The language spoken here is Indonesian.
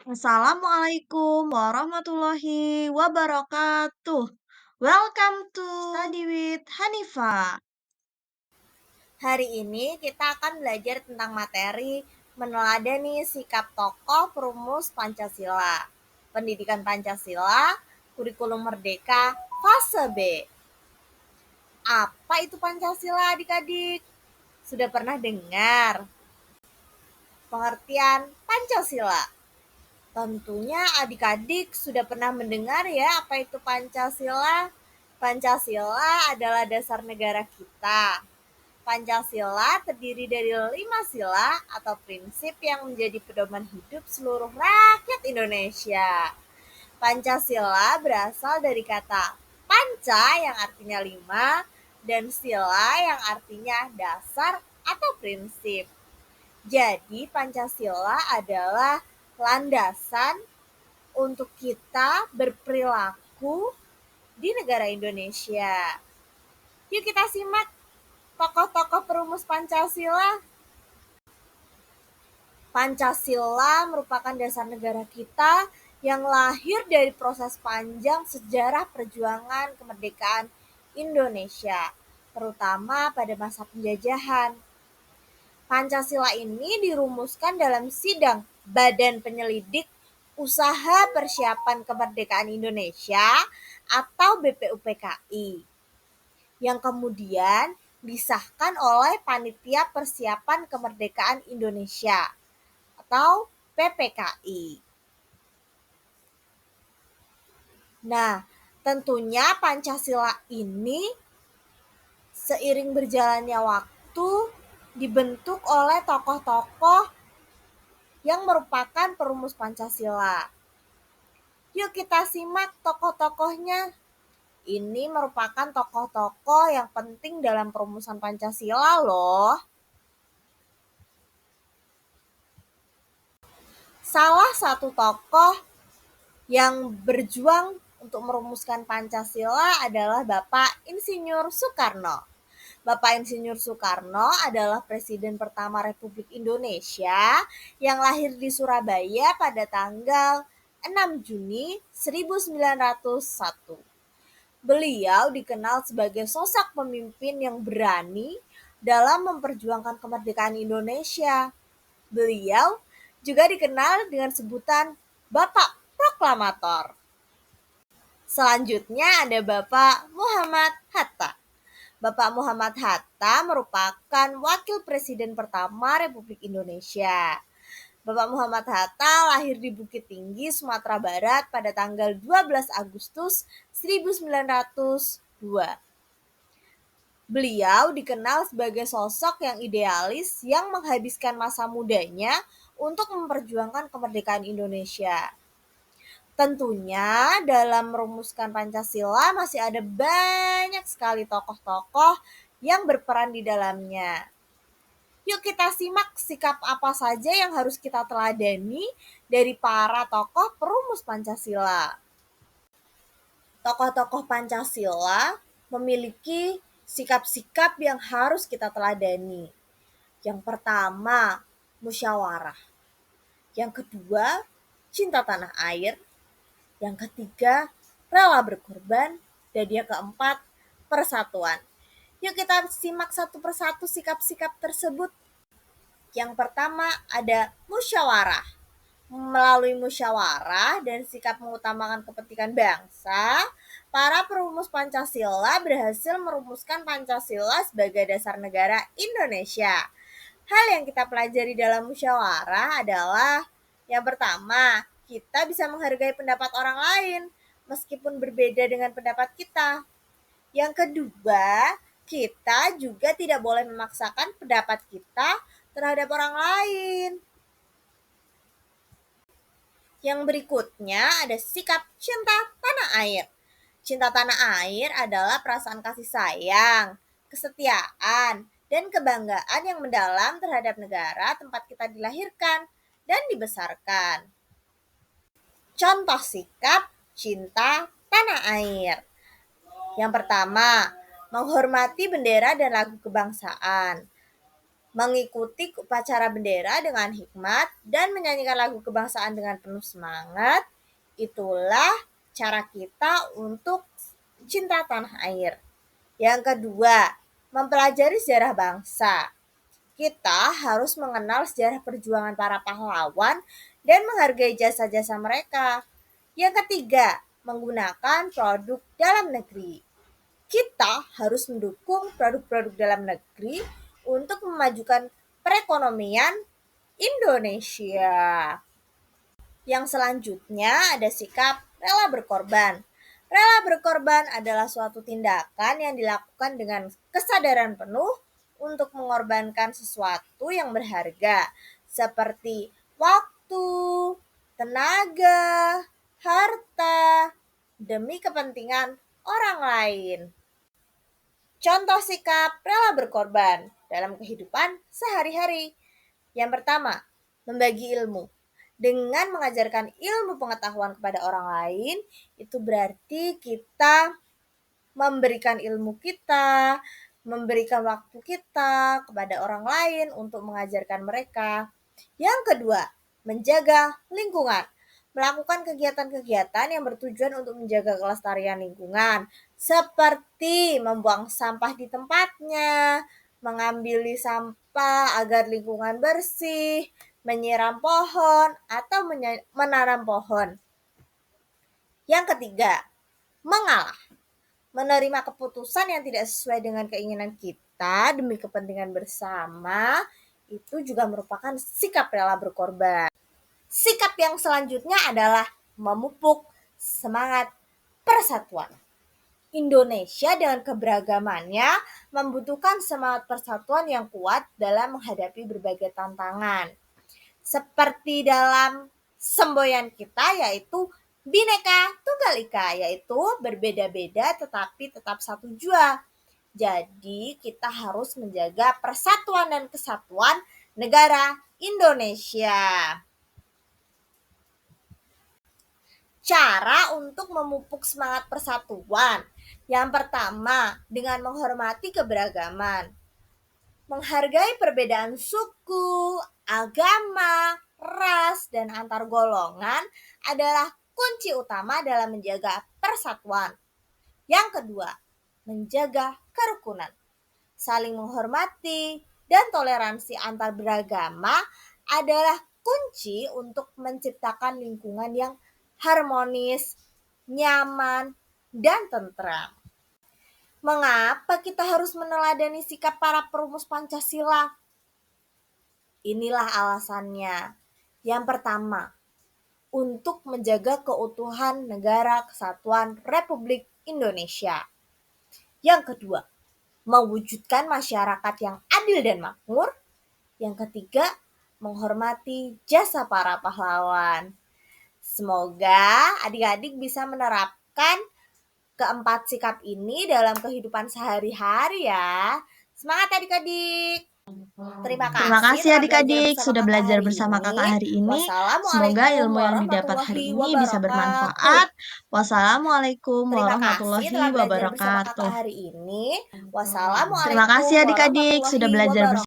Assalamualaikum warahmatullahi wabarakatuh. Welcome to Study with Hanifa. Hari ini kita akan belajar tentang materi meneladani sikap tokoh perumus Pancasila. Pendidikan Pancasila, Kurikulum Merdeka, Fase B. Apa itu Pancasila adik-adik? Sudah pernah dengar pengertian Pancasila? Tentunya adik-adik sudah pernah mendengar ya apa itu Pancasila. Pancasila adalah dasar negara kita. Pancasila terdiri dari 5 sila atau prinsip yang menjadi pedoman hidup seluruh rakyat Indonesia. Pancasila berasal dari kata panca yang artinya 5 dan sila yang artinya dasar atau prinsip. Jadi Pancasila adalah landasan untuk kita berperilaku di negara Indonesia. Yuk kita simak tokoh-tokoh perumus Pancasila. Pancasila merupakan dasar negara kita yang lahir dari proses panjang sejarah perjuangan kemerdekaan Indonesia, terutama pada masa penjajahan. Pancasila ini dirumuskan dalam sidang Badan Penyelidik Usaha Persiapan Kemerdekaan Indonesia atau BPUPKI, yang kemudian disahkan oleh Panitia Persiapan Kemerdekaan Indonesia atau PPKI. Nah, tentunya Pancasila ini seiring berjalannya waktu dibentuk oleh tokoh-tokoh yang merupakan perumus Pancasila. Yuk kita simak tokoh-tokohnya. Ini merupakan tokoh-tokoh yang penting dalam perumusan Pancasila loh. Salah satu tokoh yang berjuang untuk merumuskan Pancasila adalah Bapak Insinyur Soekarno. Bapak Insinyur Soekarno adalah Presiden pertama Republik Indonesia yang lahir di Surabaya pada tanggal 6 Juni 1901. Beliau dikenal sebagai sosok pemimpin yang berani dalam memperjuangkan kemerdekaan Indonesia. Beliau juga dikenal dengan sebutan Bapak Proklamator. Selanjutnya ada Bapak Muhammad Hatta. Bapak Muhammad Hatta merupakan wakil presiden pertama Republik Indonesia. Bapak Muhammad Hatta lahir di Bukit Tinggi, Sumatera Barat pada tanggal 12 Agustus 1902. Beliau dikenal sebagai sosok yang idealis yang menghabiskan masa mudanya untuk memperjuangkan kemerdekaan Indonesia. Tentunya dalam merumuskan Pancasila masih ada banyak sekali tokoh-tokoh yang berperan di dalamnya. Yuk kita simak sikap apa saja yang harus kita teladani dari para tokoh perumus Pancasila. Tokoh-tokoh Pancasila memiliki sikap-sikap yang harus kita teladani. Yang pertama, musyawarah. Yang kedua, cinta tanah air. Yang ketiga, rela berkorban. Dan yang keempat, persatuan. Yuk kita simak satu persatu sikap-sikap tersebut. Yang pertama ada musyawarah. Melalui musyawarah dan sikap mengutamakan kepentingan bangsa, para perumus Pancasila berhasil merumuskan Pancasila sebagai dasar negara Indonesia. Hal yang kita pelajari dalam musyawarah adalah yang pertama, kita bisa menghargai pendapat orang lain meskipun berbeda dengan pendapat kita. Yang kedua, kita juga tidak boleh memaksakan pendapat kita terhadap orang lain. Yang berikutnya ada sikap cinta tanah air. Cinta tanah air adalah perasaan kasih sayang, kesetiaan, dan kebanggaan yang mendalam terhadap negara tempat kita dilahirkan dan dibesarkan. Contoh sikap cinta tanah air. Yang pertama, menghormati bendera dan lagu kebangsaan. mengikuti upacara bendera dengan hikmat, dan menyanyikan lagu kebangsaan dengan penuh semangat, itulah cara kita untuk cinta tanah air. Yang kedua, mempelajari sejarah bangsa. Kita harus mengenal sejarah perjuangan para pahlawan dan menghargai jasa-jasa mereka. Yang ketiga, menggunakan produk dalam negeri. Kita harus mendukung produk-produk dalam negeri untuk memajukan perekonomian Indonesia. Yang selanjutnya ada sikap rela berkorban. Rela berkorban adalah suatu tindakan yang dilakukan dengan kesadaran penuh untuk mengorbankan sesuatu yang berharga, seperti waktu, tenaga, harta, demi kepentingan orang lain. Contoh sikap rela berkorban dalam kehidupan sehari-hari. Yang pertama, membagi ilmu. Dengan mengajarkan ilmu pengetahuan kepada orang lain, itu berarti kita memberikan ilmu kita, memberikan waktu kita kepada orang lain untuk mengajarkan mereka. Yang kedua, menjaga lingkungan. Melakukan kegiatan-kegiatan yang bertujuan untuk menjaga kelestarian lingkungan, seperti membuang sampah di tempatnya, mengambil sampah agar lingkungan bersih, menyiram pohon, atau menanam pohon. Yang ketiga, mengalah. Menerima keputusan yang tidak sesuai dengan keinginan kita demi kepentingan bersama, itu juga merupakan sikap rela berkorban. Sikap yang selanjutnya adalah memupuk semangat persatuan. Indonesia dengan keberagamannya membutuhkan semangat persatuan yang kuat dalam menghadapi berbagai tantangan. Seperti dalam semboyan kita, yaitu Bhinneka Tunggal Ika, yaitu berbeda-beda tetapi tetap satu jua. Jadi kita harus menjaga persatuan dan kesatuan negara Indonesia. Cara untuk memupuk semangat persatuan. Yang pertama, dengan menghormati keberagaman. Menghargai perbedaan suku, agama, ras, dan antar golongan adalah kunci utama dalam menjaga persatuan. Yang kedua, menjaga kerukunan. Saling menghormati dan toleransi antar beragama adalah kunci untuk menciptakan lingkungan yang harmonis, nyaman, dan tentram. Mengapa kita harus meneladani sikap para perumus Pancasila? Inilah alasannya. Yang pertama, untuk menjaga keutuhan negara kesatuan Republik Indonesia. Yang kedua, mewujudkan masyarakat yang adil dan makmur. Yang ketiga, menghormati jasa para pahlawan. Semoga adik-adik bisa menerapkan keempat sikap ini dalam kehidupan sehari-hari ya. Semangat adik-adik. Terima kasih adik-adik sudah belajar bersama kakak hari ini. Semoga ilmu yang didapat hari ini bisa bermanfaat. Wassalamualaikum warahmatullahi wabarakatuh. hari ini. Wassalamualaikum. Terima kasih adik-adik sudah belajar bersama.